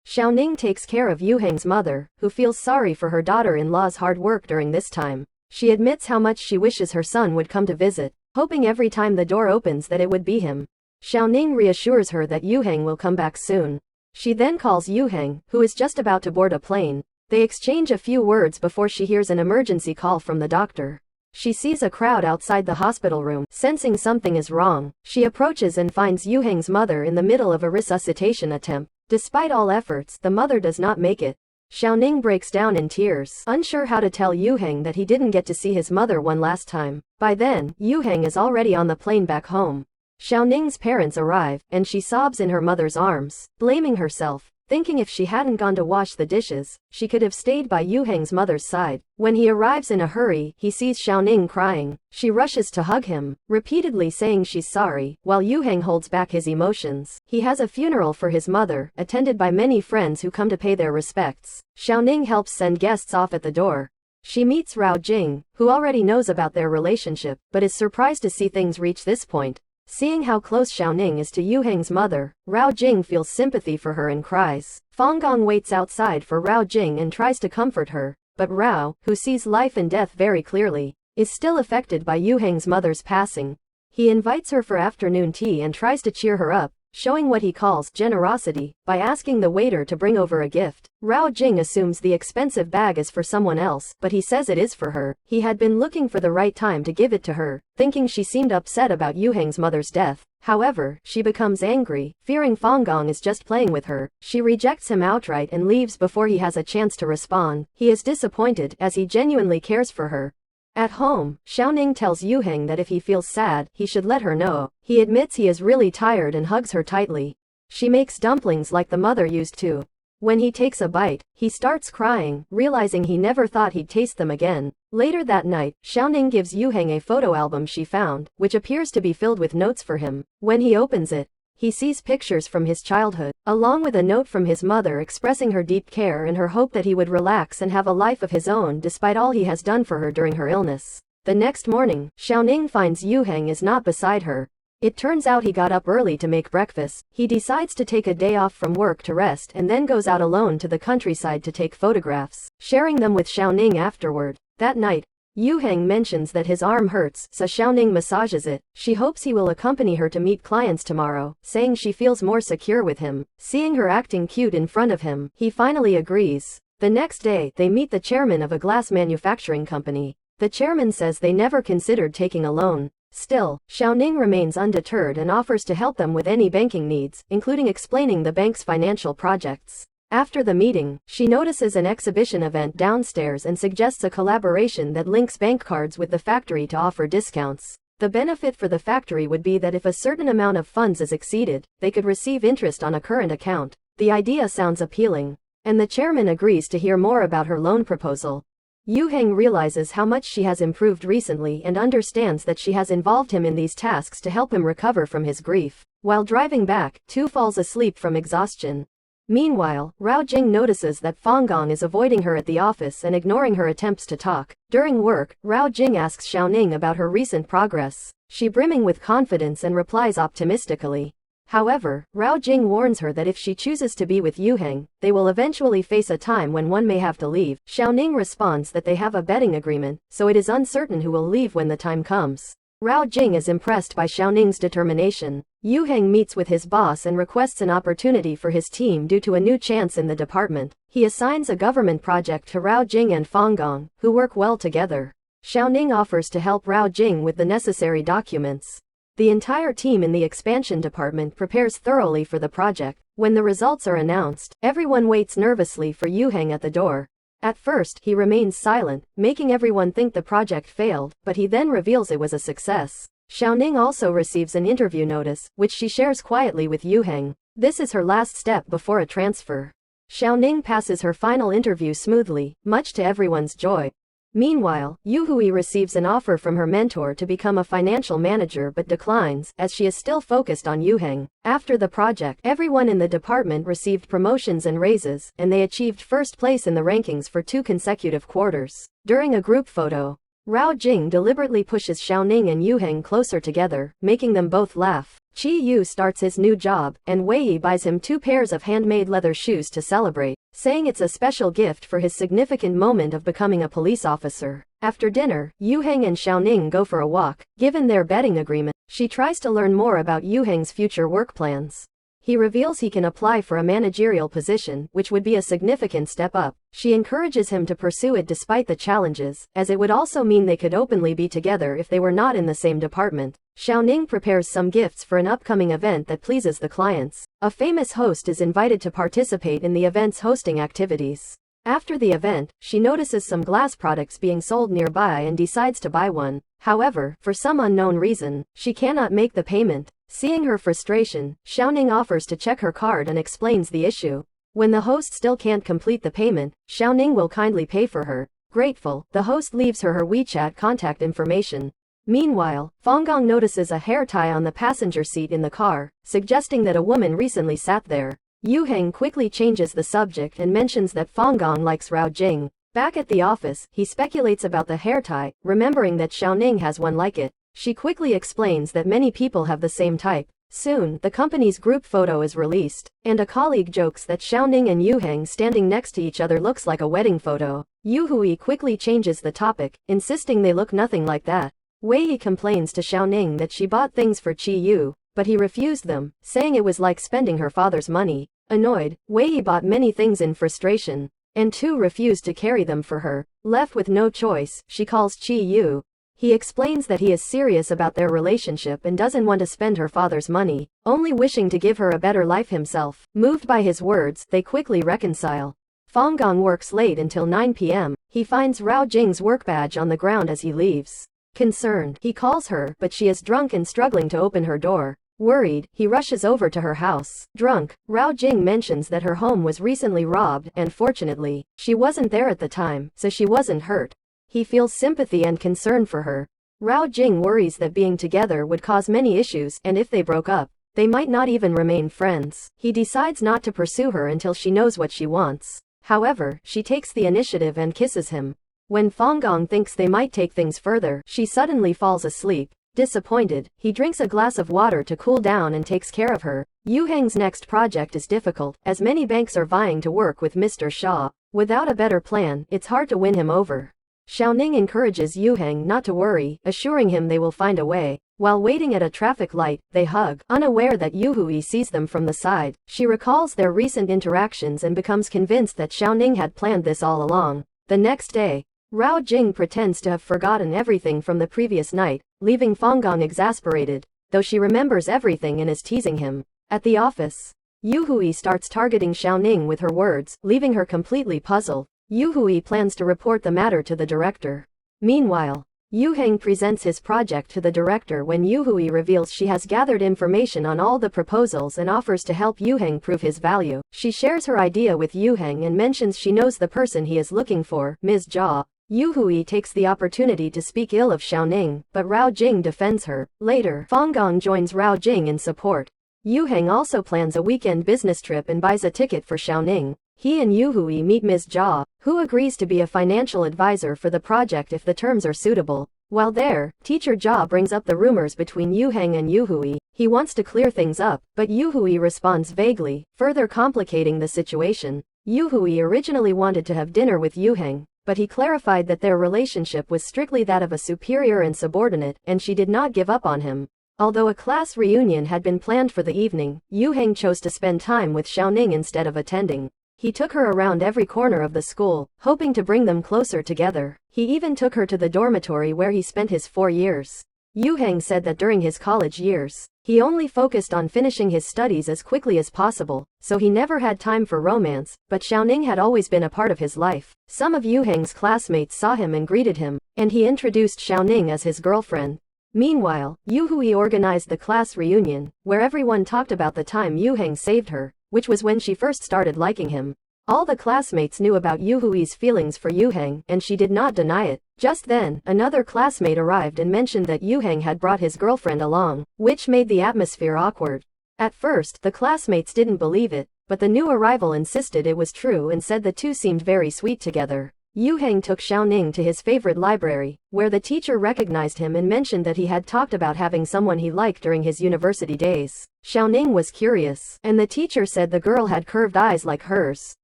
Xiaoning takes care of Yuheng's mother, who feels sorry for her daughter-in-law's hard work during this time. She admits how much she wishes her son would come to visit, hoping every time the door opens that it would be him. Xiaoning reassures her that Yuheng will come back soon. She then calls Yuheng, who is just about to board a plane. They exchange a few words before she hears an emergency call from the doctor. She sees a crowd outside the hospital room. Sensing something is wrong, she approaches and finds Yuheng's mother in the middle of a resuscitation attempt. Despite all efforts, the mother does not make it. Xiaoning breaks down in tears, unsure how to tell Yuheng that he didn't get to see his mother one last time. By then, Yuheng is already on the plane back home. Xiaoning's parents arrive, and she sobs in her mother's arms, blaming herself, thinking if she hadn't gone to wash the dishes, she could have stayed by Yuheng's mother's side. When he arrives in a hurry, he sees Xiaoning crying. She rushes to hug him, repeatedly saying she's sorry, while Yuheng holds back his emotions. He has a funeral for his mother, attended by many friends who come to pay their respects. Xiaoning helps send guests off at the door. She meets Rao Jing, who already knows about their relationship, but is surprised to see things reach this point. Seeing how close Xiaoning is to Yuheng's mother, Rao Jing feels sympathy for her and cries. Fang Gong waits outside for Rao Jing and tries to comfort her, but Rao, who sees life and death very clearly, is still affected by Yuheng's mother's passing. He invites her for afternoon tea and tries to cheer her up, showing what he calls generosity by asking the waiter to bring over a gift. Rao Jing assumes the expensive bag is for someone else, but he says it is for her. He had been looking for the right time to give it to her, thinking she seemed upset about Yuheng's mother's death. However, she becomes angry, fearing Fang Gong is just playing with her. She rejects him outright and leaves before he has a chance to respond. He is disappointed, as he genuinely cares for her. At home, Xiaoning tells Yuheng that if he feels sad, he should let her know. He admits he is really tired and hugs her tightly. She makes dumplings like the mother used to. When he takes a bite, he starts crying, realizing he never thought he'd taste them again. Later that night, Xiaoning gives Yuheng a photo album she found, which appears to be filled with notes for him. When he opens it, he sees pictures from his childhood, along with a note from his mother expressing her deep care and her hope that he would relax and have a life of his own despite all he has done for her during her illness. The next morning, Xiaoning finds Yuheng is not beside her. It turns out he got up early to make breakfast. He decides to take a day off from work to rest and then goes out alone to the countryside to take photographs, sharing them with Xiaoning afterward. That night, Yuheng mentions that his arm hurts, so Xiaoning massages it. She hopes he will accompany her to meet clients tomorrow, saying she feels more secure with him. Seeing her acting cute in front of him, he finally agrees. The next day, they meet the chairman of a glass manufacturing company. The chairman says they never considered taking a loan. Still, Xiaoning remains undeterred and offers to help them with any banking needs, including explaining the bank's financial projects. After the meeting, she notices an exhibition event downstairs and suggests a collaboration that links bank cards with the factory to offer discounts. The benefit for the factory would be that if a certain amount of funds is exceeded, they could receive interest on a current account. The idea sounds appealing, and the chairman agrees to hear more about her loan proposal. Yuheng realizes how much she has improved recently and understands that she has involved him in these tasks to help him recover from his grief. While driving back, Tu falls asleep from exhaustion. Meanwhile, Rao Jing notices that Fang Gong is avoiding her at the office and ignoring her attempts to talk. During work, Rao Jing asks Xiaoning about her recent progress. She brimming with confidence and replies optimistically. However, Rao Jing warns her that if she chooses to be with Yuheng, they will eventually face a time when one may have to leave. Xiaoning responds that they have a betting agreement, so it is uncertain who will leave when the time comes. Rao Jing is impressed by Xiaoning's determination. Yuheng meets with his boss and requests an opportunity for his team due to a new chance in the department. He assigns a government project to Rao Jing and Fang Gong, who work well together. Xiaoning offers to help Rao Jing with the necessary documents. The entire team in the expansion department prepares thoroughly for the project. When the results are announced, everyone waits nervously for Yuheng at the door. At first, he remains silent, making everyone think the project failed, but he then reveals it was a success. Xiaoning also receives an interview notice, which she shares quietly with Yuheng. This is her last step before a transfer. Xiaoning passes her final interview smoothly, much to everyone's joy. Meanwhile, Yu Hui receives an offer from her mentor to become a financial manager but declines, as she is still focused on Yuheng. After the project, everyone in the department received promotions and raises, and they achieved first place in the rankings for 2 consecutive quarters. During a group photo, Rao Jing deliberately pushes Xiaoning and Yuheng closer together, making them both laugh. Chi-yu starts his new job, and Wei buys him 2 pairs of handmade leather shoes to celebrate, saying it's a special gift for his significant moment of becoming a police officer. After dinner, Yu-heng and Xiaoning go for a walk. Given their betting agreement, she tries to learn more about Yu-heng's future work plans. He reveals he can apply for a managerial position, which would be a significant step up. She encourages him to pursue it despite the challenges, as it would also mean they could openly be together if they were not in the same department. Xiaoning prepares some gifts for an upcoming event that pleases the clients. A famous host is invited to participate in the event's hosting activities. After the event, she notices some glass products being sold nearby and decides to buy one. However, for some unknown reason, she cannot make the payment. Seeing her frustration, Xiaoning offers to check her card and explains the issue. When the host still can't complete the payment, Xiaoning will kindly pay for her. Grateful, the host leaves her WeChat contact information. Meanwhile, Fanggong notices a hair tie on the passenger seat in the car, suggesting that a woman recently sat there. Yu-heng quickly changes the subject and mentions that Fanggong likes Rao Jing. Back at the office, he speculates about the hair tie, remembering that Xiaoning has one like it. She quickly explains that many people have the same type. Soon, the company's group photo is released, and a colleague jokes that Xiaoning and Yu-heng standing next to each other looks like a wedding photo. Yu-hui quickly changes the topic, insisting they look nothing like that. Wei complains to Xiaoning that she bought things for Chi-yu, but he refused them, saying it was like spending her father's money. Annoyed, Wei bought many things in frustration, and Tu refused to carry them for her. Left with no choice, she calls Chi-yu. He explains that he is serious about their relationship and doesn't want to spend her father's money, only wishing to give her a better life himself. Moved by his words, they quickly reconcile. Fanggong works late until 9 p.m. He finds Rao Jing's work badge on the ground as he leaves. Concerned, he calls her, but she is drunk and struggling to open her door. Worried, he rushes over to her house. Drunk, Rao Jing mentions that her home was recently robbed, and fortunately, she wasn't there at the time, so she wasn't hurt. He feels sympathy and concern for her. Rao Jing worries that being together would cause many issues, and if they broke up, they might not even remain friends. He decides not to pursue her until she knows what she wants. However, she takes the initiative and kisses him. When Fanggong thinks they might take things further, she suddenly falls asleep. Disappointed, he drinks a glass of water to cool down and takes care of her. Yu-heng's next project is difficult, as many banks are vying to work with Mr. Shaw. Without a better plan, it's hard to win him over. Xiaoning encourages Yu-heng not to worry, assuring him they will find a way. While waiting at a traffic light, they hug, unaware that Yu-hui sees them from the side. She recalls their recent interactions and becomes convinced that Xiaoning had planned this all along. The next day, Rao Jing pretends to have forgotten everything from the previous night, leaving Fanggong exasperated, though she remembers everything and is teasing him. At the office, Yu-hui starts targeting Xiaoning with her words, leaving her completely puzzled. Yu-hui plans to report the matter to the director. Meanwhile, Yu-heng presents his project to the director when Yu-hui reveals she has gathered information on all the proposals and offers to help Yu-heng prove his value. She shares her idea with Yu-heng and mentions she knows the person he is looking for, Ms. Jia. Yu-hui takes the opportunity to speak ill of Xiaoning, but Rao Jing defends her. Later, Fanggong joins Rao Jing in support. Yu-heng also plans a weekend business trip and buys a ticket for Xiaoning. He and Yu-hui meet Ms. Jia, who agrees to be a financial advisor for the project if the terms are suitable. While there, Teacher Jia brings up the rumors between Yu-heng and Yu-hui. He wants to clear things up, but Yu-hui responds vaguely, further complicating the situation. Yu-hui originally wanted to have dinner with Yu-heng, but he clarified that their relationship was strictly that of a superior and subordinate, and she did not give up on him. Although a class reunion had been planned for the evening, Yu-heng chose to spend time with Xiaoning instead of attending. He took her around every corner of the school, hoping to bring them closer together. He even took her to the dormitory where he spent his 4 years. Yu-heng said that during his college years, he only focused on finishing his studies as quickly as possible, so he never had time for romance, but Xiaoning had always been a part of his life. Some of Yu-heng's classmates saw him and greeted him, and he introduced Xiaoning as his girlfriend. Meanwhile, Yu-hui organized the class reunion, where everyone talked about the time Yu-heng saved her, which was when she first started liking him. All the classmates knew about Yu-hui's feelings for Yu-heng, and she did not deny it. Just then, another classmate arrived and mentioned that Yu-heng had brought his girlfriend along, which made the atmosphere awkward. At first, the classmates didn't believe it, but the new arrival insisted it was true and said the two seemed very sweet together. Yu Heng took Xiaoning to his favorite library, where the teacher recognized him and mentioned that he had talked about having someone he liked during his university days. Xiaoning was curious, and the teacher said the girl had curved eyes like hers.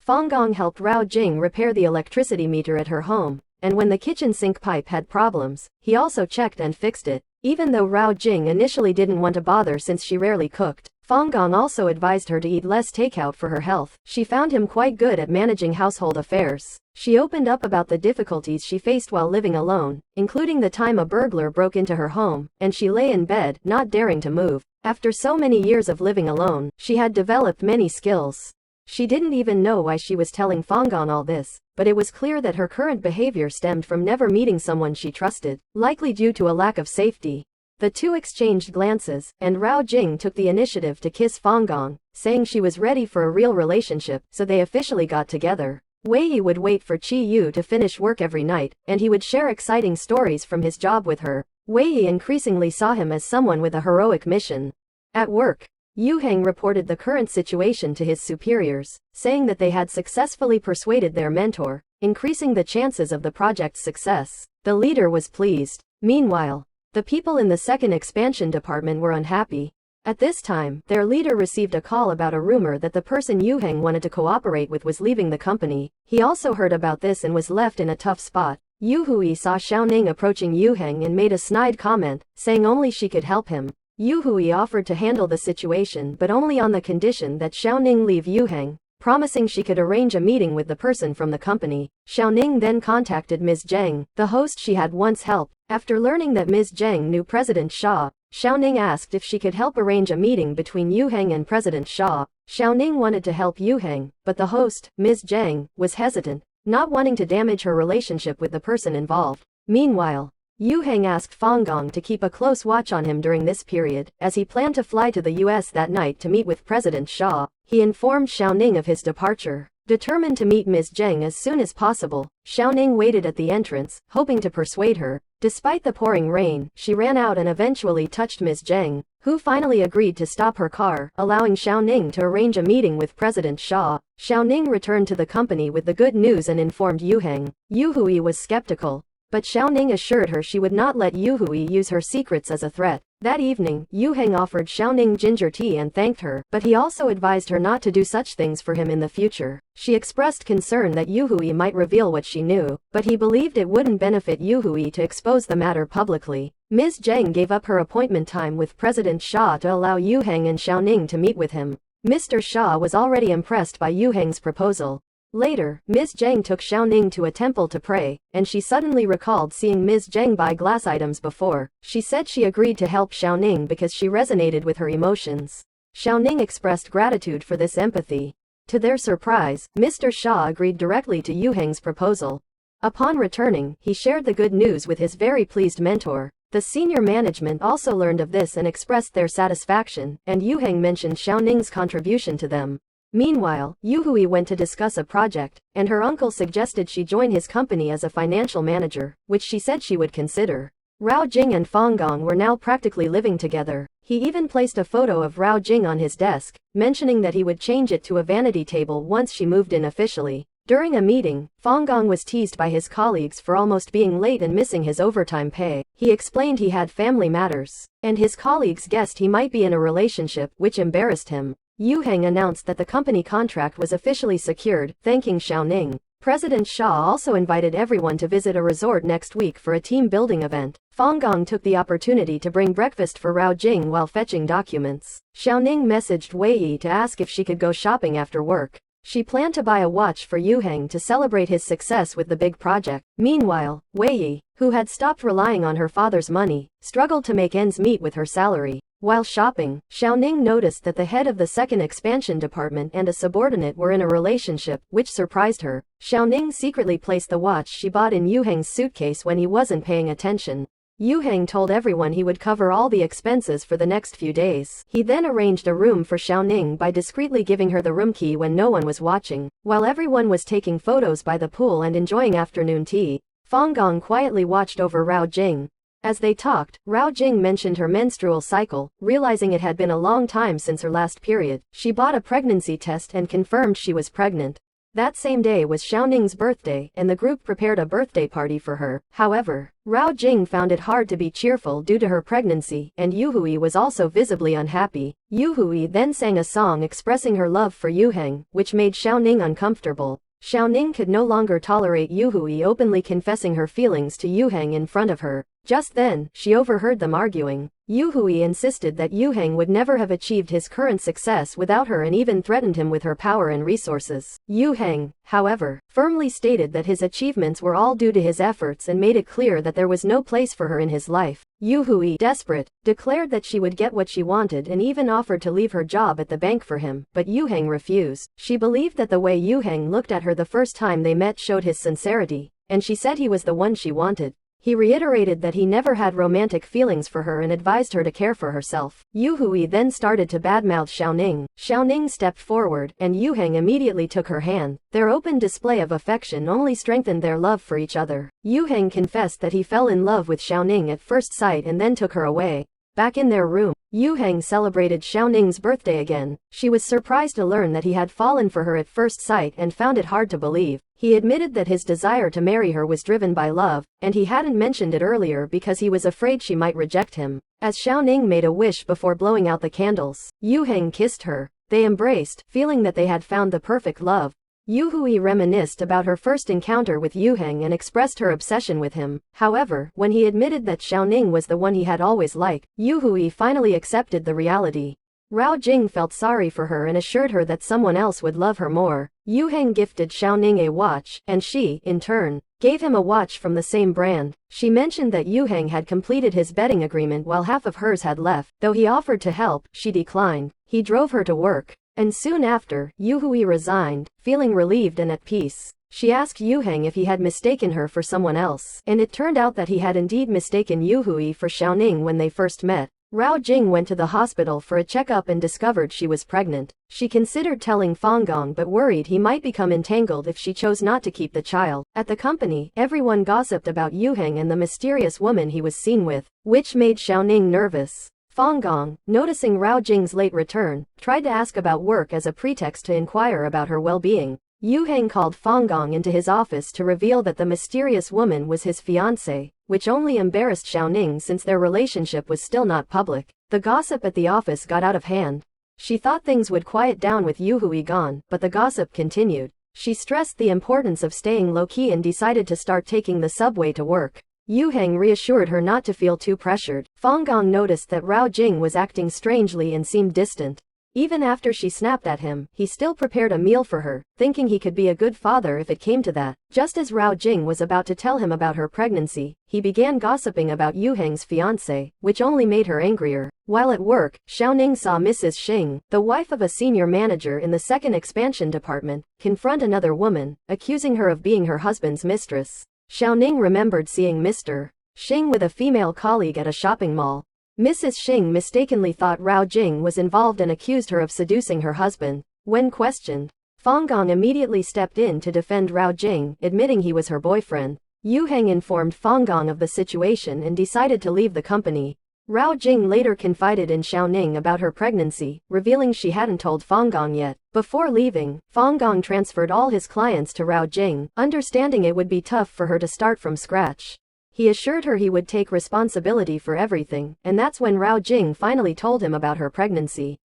Fang Gong helped Rao Jing repair the electricity meter at her home, and when the kitchen sink pipe had problems, he also checked and fixed it. Even though Rao Jing initially didn't want to bother since she rarely cooked, Fang Gong also advised her to eat less takeout for her health. She found him quite good at managing household affairs. She opened up about the difficulties she faced while living alone, including the time a burglar broke into her home, and she lay in bed, not daring to move. After so many years of living alone, she had developed many skills. She didn't even know why she was telling Fang Gong all this, but it was clear that her current behavior stemmed from never meeting someone she trusted, likely due to a lack of safety. The two exchanged glances, and Rao Jing took the initiative to kiss Fang Gong, saying she was ready for a real relationship, so they officially got together. Wei Yi would wait for Qi Yu to finish work every night, and he would share exciting stories from his job with her. Wei Yi increasingly saw him as someone with a heroic mission. At work, Yu Heng reported the current situation to his superiors, saying that they had successfully persuaded their mentor, increasing the chances of the project's success. The leader was pleased. Meanwhile, the people in the second expansion department were unhappy. At this time, their leader received a call about a rumor that the person Yu Heng wanted to cooperate with was leaving the company. He also heard about this and was left in a tough spot. Yu Hui saw Xiaoning approaching Yu Heng and made a snide comment, saying only she could help him. Yu Hui offered to handle the situation but only on the condition that Xiaoning leave Yu Heng, promising she could arrange a meeting with the person from the company. Xiaoning then contacted Ms. Zheng, the host she had once helped. After learning that Ms. Zheng knew President Xia, Xiaoning asked if she could help arrange a meeting between Yu Heng and President Xia. Xiaoning wanted to help Yu Heng, but the host, Ms. Zheng, was hesitant, not wanting to damage her relationship with the person involved. Meanwhile, Yu Heng asked Fang Gong to keep a close watch on him during this period, as he planned to fly to the US that night to meet with President Xia. He informed Xiaoning of his departure. Determined to meet Ms. Zheng as soon as possible, Xiaoning waited at the entrance, hoping to persuade her. Despite the pouring rain, she ran out and eventually touched Ms. Zheng, who finally agreed to stop her car, allowing Xiaoning to arrange a meeting with President Xia. Xiaoning returned to the company with the good news and informed Yu Heng. Yu Hui was skeptical, but Xiaoning assured her she would not let Yu Hui use her secrets as a threat. That evening, Yu Heng offered Xiaoning ginger tea and thanked her, but he also advised her not to do such things for him in the future. She expressed concern that Yu Hui might reveal what she knew, but he believed it wouldn't benefit Yu Hui to expose the matter publicly. Ms. Zheng gave up her appointment time with President Xia to allow Yu Heng and Xiaoning to meet with him. Mr. Xia was already impressed by Yu Heng's proposal. Later, Ms. Zheng took Xiaoning to a temple to pray, and she suddenly recalled seeing Ms. Zheng buy glass items before. She said she agreed to help Xiaoning because she resonated with her emotions. Xiaoning expressed gratitude for this empathy. To their surprise, Mr. Xia agreed directly to Yu Heng's proposal. Upon returning, he shared the good news with his very pleased mentor. The senior management also learned of this and expressed their satisfaction, and Yu Heng mentioned Xiaoning's contribution to them. Meanwhile, Yu Hui went to discuss a project, and her uncle suggested she join his company as a financial manager, which she said she would consider. Rao Jing and Fang Gong were now practically living together. He even placed a photo of Rao Jing on his desk, mentioning that he would change it to a vanity table once she moved in officially. During a meeting, Fang Gong was teased by his colleagues for almost being late and missing his overtime pay. He explained he had family matters, and his colleagues guessed he might be in a relationship, which embarrassed him. Yu Heng announced that the company contract was officially secured, thanking Xiaoning. President Xia also invited everyone to visit a resort next week for a team-building event. Fang Gong took the opportunity to bring breakfast for Rao Jing while fetching documents. Xiaoning messaged Wei Yi to ask if she could go shopping after work. She planned to buy a watch for Yu Heng to celebrate his success with the big project. Meanwhile, Wei Yi, who had stopped relying on her father's money, struggled to make ends meet with her salary. While shopping, Xiaoning noticed that the head of the second expansion department and a subordinate were in a relationship, which surprised her. Xiaoning secretly placed the watch she bought in Yu Heng's suitcase when he wasn't paying attention. Yu Heng told everyone he would cover all the expenses for the next few days. He then arranged a room for Xiaoning by discreetly giving her the room key when no one was watching. While everyone was taking photos by the pool and enjoying afternoon tea, Fang Gong quietly watched over Rao Jing. As they talked, Rao Jing mentioned her menstrual cycle, realizing it had been a long time since her last period. She bought a pregnancy test and confirmed she was pregnant. That same day was Xiaoning's birthday, and the group prepared a birthday party for her. However, Rao Jing found it hard to be cheerful due to her pregnancy, and Yu Hui was also visibly unhappy. Yu Hui then sang a song expressing her love for Yu Heng, which made Xiaoning uncomfortable. Xiaoning could no longer tolerate Yu Hui openly confessing her feelings to Yu Heng in front of her. Just then, she overheard them arguing. Yu Hui insisted that Yu Heng would never have achieved his current success without her and even threatened him with her power and resources. Yu Heng, however, firmly stated that his achievements were all due to his efforts and made it clear that there was no place for her in his life. Yu Hui, desperate, declared that she would get what she wanted and even offered to leave her job at the bank for him, but Yu Heng refused. She believed that the way Yu Heng looked at her the first time they met showed his sincerity, and she said he was the one she wanted. He reiterated that he never had romantic feelings for her and advised her to care for herself. Yu Hui then started to badmouth Xiaoning. Xiaoning stepped forward, and Yu Heng immediately took her hand. Their open display of affection only strengthened their love for each other. Yu Heng confessed that he fell in love with Xiaoning at first sight and then took her away. Back in their room, Yu Heng celebrated Xiaoning's birthday again. She was surprised to learn that he had fallen for her at first sight and found it hard to believe. He admitted that his desire to marry her was driven by love, and he hadn't mentioned it earlier because he was afraid she might reject him. As Xiaoning made a wish before blowing out the candles, Yu Heng kissed her. They embraced, feeling that they had found the perfect love. Yu Hui reminisced about her first encounter with Yu Heng and expressed her obsession with him. However, when he admitted that Xiaoning was the one he had always liked, Yu Hui finally accepted the reality. Rao Jing felt sorry for her and assured her that someone else would love her more. Yu Heng gifted Xiaoning a watch, and she, in turn, gave him a watch from the same brand. She mentioned that Yu Heng had completed his betting agreement while half of hers had left. Though he offered to help, she declined. He drove her to work, and soon after, Yu Hui resigned, feeling relieved and at peace. She asked Yu Heng if he had mistaken her for someone else, and it turned out that he had indeed mistaken Yu Hui for Xiaoning when they first met. Rao Jing went to the hospital for a checkup and discovered she was pregnant. She considered telling Fang Gong but worried he might become entangled if she chose not to keep the child. At the company, everyone gossiped about Yu Heng and the mysterious woman he was seen with, which made Xiaoning nervous. Fang Gong, noticing Rao Jing's late return, tried to ask about work as a pretext to inquire about her well-being. Yu Heng called Fang Gong into his office to reveal that the mysterious woman was his fiancée, which only embarrassed Xiaoning since their relationship was still not public. The gossip at the office got out of hand. She thought things would quiet down with Yu Hui gone, but the gossip continued. She stressed the importance of staying low-key and decided to start taking the subway to work. Yu Heng reassured her not to feel too pressured. Fang Gong noticed that Rao Jing was acting strangely and seemed distant. Even after she snapped at him, he still prepared a meal for her, thinking he could be a good father if it came to that. Just as Rao Jing was about to tell him about her pregnancy, he began gossiping about Yu Heng's fiancé, which only made her angrier. While at work, Xiaoning saw Mrs. Xing, the wife of a senior manager in the second expansion department, confront another woman, accusing her of being her husband's mistress. Xiaoning remembered seeing Mr. Xing with a female colleague at a shopping mall. Mrs. Xing mistakenly thought Rao Jing was involved and accused her of seducing her husband. When questioned, Fang Gong immediately stepped in to defend Rao Jing, admitting he was her boyfriend. Yu Heng informed Fang Gong of the situation and decided to leave the company. Rao Jing later confided in Xiaoning about her pregnancy, revealing she hadn't told Fang Gong yet. Before leaving, Fang Gong transferred all his clients to Rao Jing, understanding it would be tough for her to start from scratch. He assured her he would take responsibility for everything, and that's when Rao Jing finally told him about her pregnancy.